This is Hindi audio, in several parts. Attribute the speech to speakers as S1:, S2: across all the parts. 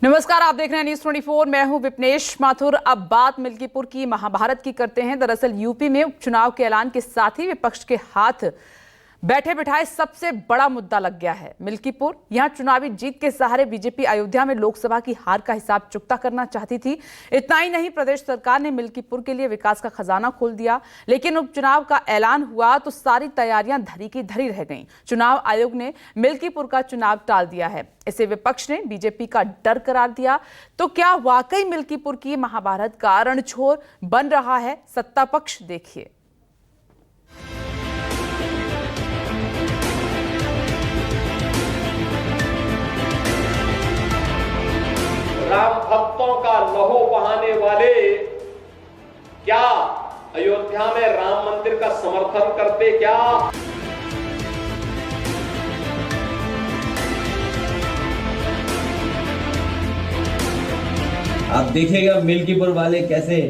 S1: नमस्कार, आप देख रहे हैं न्यूज़ 24। मैं हूं विपनेश माथुर। अब बात मिल्कीपुर की महाभारत की करते हैं। दरअसल यूपी में उपचुनाव के ऐलान के साथ ही विपक्ष के हाथ बैठे बिठाए सबसे बड़ा मुद्दा लग गया है मिल्कीपुर। यहां चुनावी जीत के सहारे बीजेपी अयोध्या में लोकसभा की हार का हिसाब चुकता करना चाहती थी। इतना ही नहीं, प्रदेश सरकार ने मिल्कीपुर के लिए विकास का खजाना खोल दिया। लेकिन उपचुनाव का ऐलान हुआ तो सारी तैयारियां धरी की धरी रह गईं। चुनाव आयोग ने मिल्कीपुर का चुनाव टाल दिया है। इसे विपक्ष ने बीजेपी का डर करार दिया। तो क्या वाकई मिल्कीपुर की महाभारत का रणछोड़ बन रहा है सत्ता पक्ष? देखिए।
S2: राम भक्तों का लहू बहाने वाले क्या अयोध्या में राम मंदिर का समर्थन करते? क्या
S3: आप देखिएगा मिल्कीपुर वाले कैसे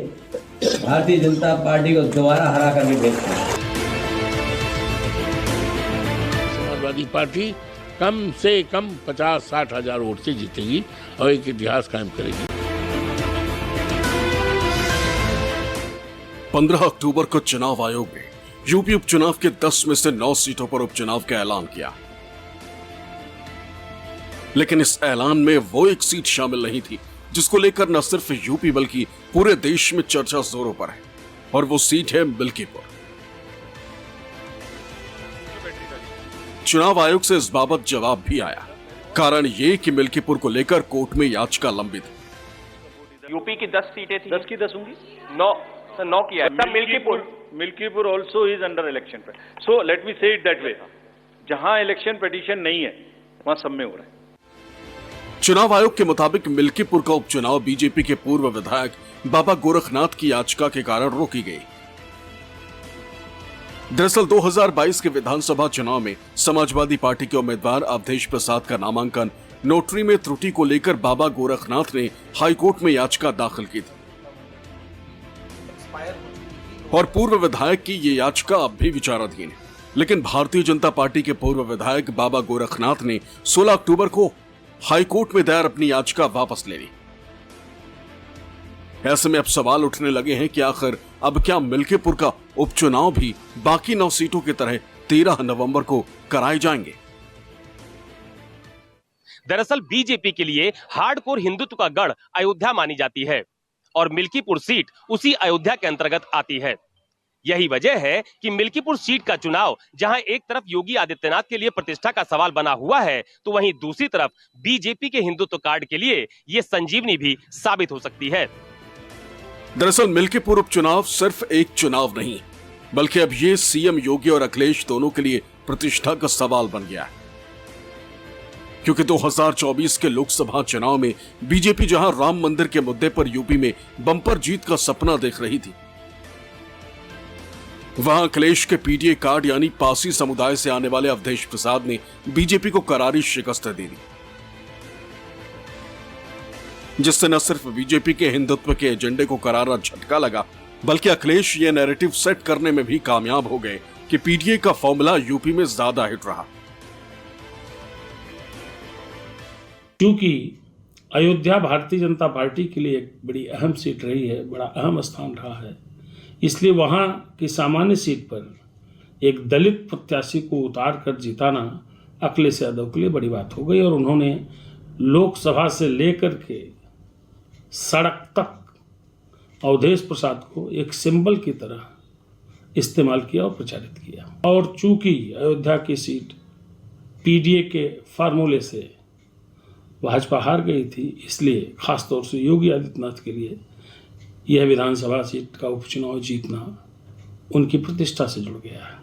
S3: भारतीय जनता पार्टी को दोबारा हरा करके भेजते हैं।
S4: समाजवादी पार्टी कम से कम 50-60 हजार वोट से जीतेगी और एक इतिहास कायम करेगी।
S5: 15 अक्टूबर को चुनाव आयोग ने यूपी उपचुनाव के 10 में से 9 सीटों पर उपचुनाव का ऐलान किया। लेकिन इस ऐलान में वो एक सीट शामिल नहीं थी जिसको लेकर न सिर्फ यूपी बल्कि पूरे देश में चर्चा जोरों पर है, और वो सीट है मिल्कीपुर। चुनाव आयोग से इस बाबत जवाब भी आया। कारण ये कि मिल्कीपुर को लेकर कोर्ट में याचिका लंबित है।
S6: यूपी की 10 सीटें थी,
S7: 10 की 10 होंगी,
S6: 9 किया है।
S7: Milkipur also is under election. So let me से इट दैट वे, जहां इलेक्शन पिटीशन नहीं है वहां सब में हो रहा है।
S5: चुनाव आयोग के मुताबिक मिल्कीपुर का उपचुनाव बीजेपी के पूर्व विधायक बाबा गोरखनाथ की याचिका के कारण रोकी गई। दरअसल 2022 के विधानसभा चुनाव में समाजवादी पार्टी के उम्मीदवार अवधेश प्रसाद का नामांकन नोटरी में त्रुटि को लेकर बाबा गोरखनाथ ने हाईकोर्ट में याचिका दाखिल की थी, और पूर्व विधायक की ये याचिका अब भी विचाराधीन है। लेकिन भारतीय जनता पार्टी के पूर्व विधायक बाबा गोरखनाथ ने 16 अक्टूबर को हाईकोर्ट में दायर अपनी याचिका वापस ले ली। ऐसे में अब सवाल उठने लगे हैं कि आखिर अब क्या मिल्कीपुर का उपचुनाव भी बाकी 9 सीटों की तरह 13 नवंबर को कराए जाएंगे?
S6: दरअसल बीजेपी के लिए हार्डकोर हिंदुत्व का गढ़ अयोध्या मानी जाती है और मिल्कीपुर सीट उसी अयोध्या के अंतर्गत आती है। यही वजह है कि मिल्कीपुर सीट का चुनाव जहां एक तरफ योगी आदित्यनाथ के लिए प्रतिष्ठा का सवाल बना हुआ है, तो वहीं दूसरी तरफ बीजेपी के हिंदुत्व कार्ड के लिए यह संजीवनी भी साबित हो सकती है।
S5: दरअसल मिल्कीपुर उपचुनाव सिर्फ एक चुनाव नहीं, बल्कि अब ये सीएम योगी और अखिलेश दोनों के लिए प्रतिष्ठा का सवाल बन गया है। क्योंकि 2024 के लोकसभा चुनाव में बीजेपी जहां राम मंदिर के मुद्दे पर यूपी में बंपर जीत का सपना देख रही थी, वहां अखिलेश के पीडीए कार्ड यानी पासी समुदाय से आने वाले अवधेश प्रसाद ने बीजेपी को करारी शिकस्त दे दी, जिससे न सिर्फ बीजेपी के हिंदुत्व के एजेंडे को करारा झटका लगा, बल्कि अखिलेश ये नैरेटिव सेट करने में भी कामयाब हो गए कि पीडीए का फॉर्मूला यूपी में ज्यादा हिट रहा।
S8: क्योंकि अयोध्या भारतीय जनता पार्टी के लिए एक बड़ी अहम सीट रही है, बड़ा अहम स्थान रहा है, इसलिए वहां की सामान्य सीट पर एक दलित प्रत्याशी को उतार कर जिताना अखिलेश यादव के लिए बड़ी बात हो गई, और उन्होंने लोकसभा से लेकर के सड़क तक अवधेश प्रसाद को एक सिंबल की तरह इस्तेमाल किया और प्रचारित किया। और चूंकि अयोध्या की सीट पीडीए के फार्मूले से भाजपा हार गई थी, इसलिए खासतौर से योगी आदित्यनाथ के लिए यह विधानसभा सीट का उपचुनाव जीतना उनकी प्रतिष्ठा से जुड़ गया है।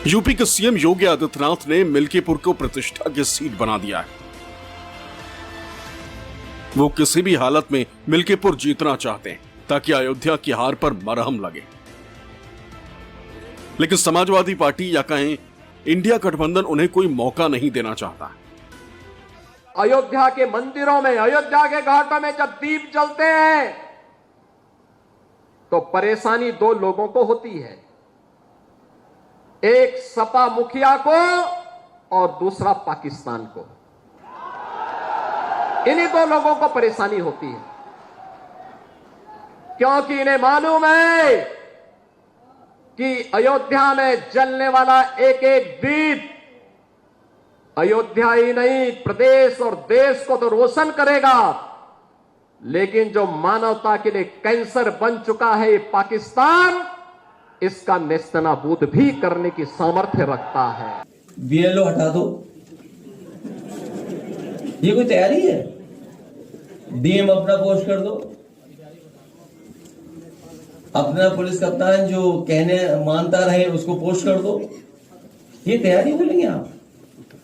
S5: यूपी के सीएम योगी आदित्यनाथ ने मिल्कीपुर को प्रतिष्ठा की सीट बना दिया है। वो किसी भी हालत में मिल्कीपुर जीतना चाहते हैं ताकि अयोध्या की हार पर मरहम लगे। लेकिन समाजवादी पार्टी या कहें इंडिया गठबंधन उन्हें कोई मौका नहीं देना चाहता।
S2: अयोध्या के मंदिरों में, अयोध्या के घाटों में जब दीप जलते हैं तो परेशानी 2 लोगों को होती है, एक सपा मुखिया को और दूसरा पाकिस्तान को। इन्हीं दो लोगों को परेशानी होती है, क्योंकि इन्हें मालूम है कि अयोध्या में जलने वाला एक एक दीप अयोध्या ही नहीं प्रदेश और देश को तो रोशन करेगा, लेकिन जो मानवता के लिए कैंसर बन चुका है पाकिस्तान, इसका नेस्तनाबूद भी करने की सामर्थ्य रखता है।
S3: बीएलओ हटा दो, ये कोई तैयारी है? डीएम अपना पोस्ट कर दो, अपना पुलिस कप्तान जो कहने मानता रहे उसको पोस्ट कर दो, ये तैयारी बोलेंगे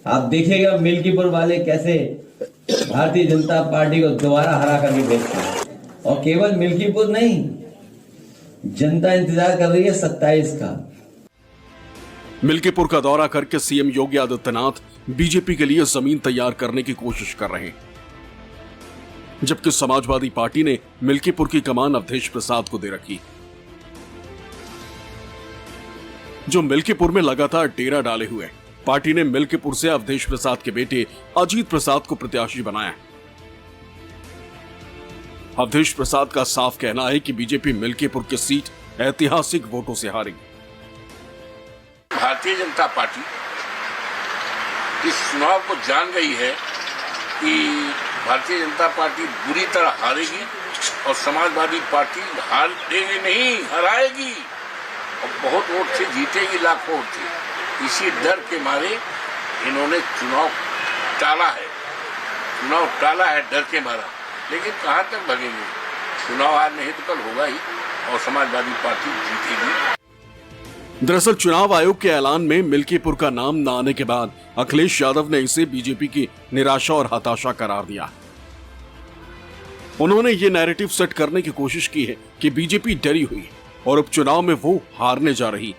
S3: आप देखिएगा मिल्कीपुर वाले कैसे भारतीय जनता पार्टी को दोबारा हरा करके भेजते हैं। और केवल मिल्कीपुर नहीं, जनता इंतजार कर रही है 27 का।
S5: मिल्कीपुर का दौरा करके सीएम योगी आदित्यनाथ बीजेपी के लिए जमीन तैयार करने की कोशिश कर रहे हैं, जबकि समाजवादी पार्टी ने मिल्कीपुर की कमान अवधेश प्रसाद को दे रखी, जो मिल्कीपुर में लगातार डेरा डाले हुए। पार्टी ने मिल्कीपुर से अवधेश प्रसाद के बेटे अजीत प्रसाद को प्रत्याशी बनाया। अवधेश प्रसाद का साफ कहना है कि बीजेपी मिल्कीपुर की सीट ऐतिहासिक वोटों से हारेगी।
S4: भारतीय जनता पार्टी इस चुनाव को जान गई है कि भारतीय जनता पार्टी बुरी तरह हारेगी और समाजवादी पार्टी हारेगी नहीं, हराएगी और बहुत वोट से जीतेगी, लाखों वोट से। इसी डर के मारे इन्होंने चुनाव टाला है डर के मारा। लेकिन कहां तक भगेंगे? चुनाव आज नहीं तो कल होगा ही और समाजवादी पार्टी जीतेगी।
S5: दरअसल चुनाव आयोग के ऐलान में मिल्कीपुर का नाम न आने के बाद अखिलेश यादव ने इसे बीजेपी की निराशा और हताशा करार दिया। उन्होंने ये नैरेटिव सेट करने की कोशिश की है कि बीजेपी डरी हुई है और उपचुनाव में वो हारने जा रही।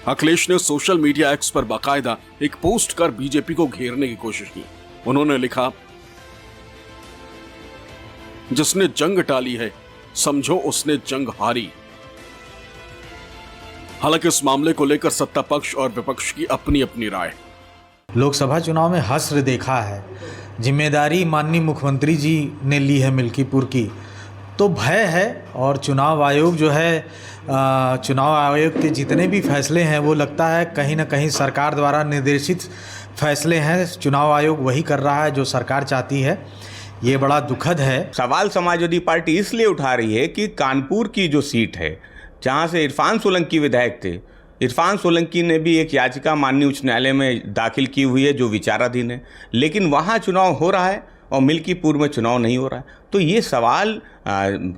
S5: अखिलेश ने सोशल मीडिया एक्स पर बाकायदा एक पोस्ट कर बीजेपी को घेरने की कोशिश की। उन्होंने लिखा, जिसने जंग टाली है समझो उसने जंग हारी। हालांकि इस मामले को लेकर सत्ता पक्ष और विपक्ष की अपनी अपनी राय।
S9: लोकसभा चुनाव में हश्र देखा है, जिम्मेदारी माननीय मुख्यमंत्री जी ने ली है मिल्कीपुर की, तो भय है। और चुनाव आयोग जो है, चुनाव आयोग के जितने भी फैसले हैं वो लगता है कहीं ना कहीं सरकार द्वारा निर्देशित फैसले हैं। चुनाव आयोग वही कर रहा है जो सरकार चाहती है। ये बड़ा दुखद है।
S10: सवाल समाजवादी पार्टी इसलिए उठा रही है कि कानपुर की जो सीट है, जहां से इरफान सोलंकी विधायक थे, इरफान सोलंकी ने भी एक याचिका माननीय उच्च न्यायालय में दाखिल की हुई है जो विचाराधीन है, लेकिन वहां चुनाव हो रहा है और मिल्कीपुर में चुनाव नहीं हो रहा है। तो ये सवाल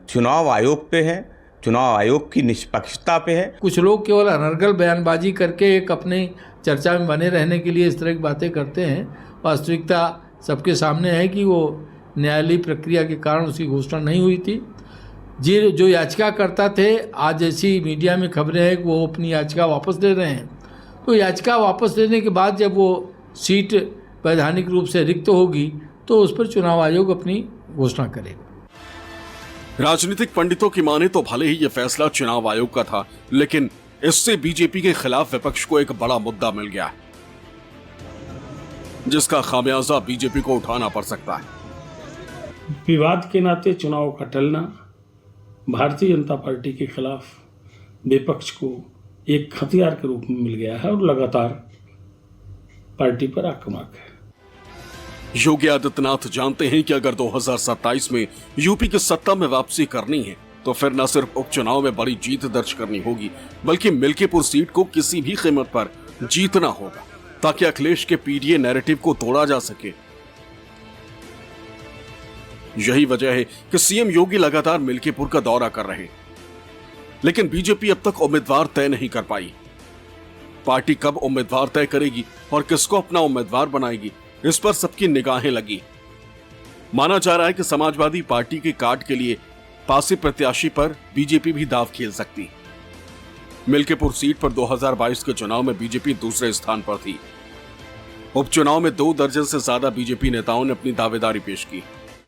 S10: चुनाव आयोग पे है, चुनाव आयोग की निष्पक्षता पे है।
S11: कुछ लोग केवल अनर्गल बयानबाजी करके एक अपनी चर्चा में बने रहने के लिए इस तरह की बातें करते हैं। वास्तविकता सबके सामने है कि वो न्यायालयीय प्रक्रिया के कारण उसकी घोषणा नहीं हुई थी। जो याचिका करता थे, आज जैसी मीडिया में खबरें हैं कि वो अपनी याचिका वापस ले रहे हैं। तो याचिका वापस लेने के बाद जब वो सीट वैधानिक रूप से रिक्त होगी तो उस पर चुनाव आयोग अपनी घोषणा करेगा।
S5: राजनीतिक पंडितों की माने तो भले ही यह फैसला चुनाव आयोग का था, लेकिन इससे बीजेपी के खिलाफ विपक्ष को एक बड़ा मुद्दा मिल गया, जिसका खामियाजा बीजेपी को उठाना पड़ सकता है।
S8: विवाद के नाते चुनाव का टलना भारतीय जनता पार्टी के खिलाफ विपक्ष को एक हथियार के रूप में मिल गया है और लगातार पार्टी पर आक्रामक है।
S5: योगी आदित्यनाथ जानते हैं कि अगर 2027 में यूपी की सत्ता में वापसी करनी है तो फिर न सिर्फ उपचुनाव में बड़ी जीत दर्ज करनी होगी, बल्कि मिल्कीपुर सीट को किसी भी कीमत पर जीतना होगा ताकि अखिलेश के पीडीए नैरेटिव को तोड़ा जा सके। यही वजह है कि सीएम योगी लगातार मिल्कीपुर का दौरा कर रहे हैं, लेकिन बीजेपी अब तक उम्मीदवार तय नहीं कर पाई। पार्टी कब उम्मीदवार तय करेगी और किसको अपना उम्मीदवार बनाएगी, इस पर सबकी निगाहें लगी। माना जा रहा है कि समाजवादी पार्टी के कार्ड के लिए पासी प्रत्याशी पर बीजेपी भी दांव खेल सकती। मिल्कीपुर सीट पर 2022 के चुनाव में बीजेपी दूसरे स्थान पर थी। उपचुनाव में 2 दर्जन से ज्यादा बीजेपी नेताओं ने अपनी दावेदारी पेश की।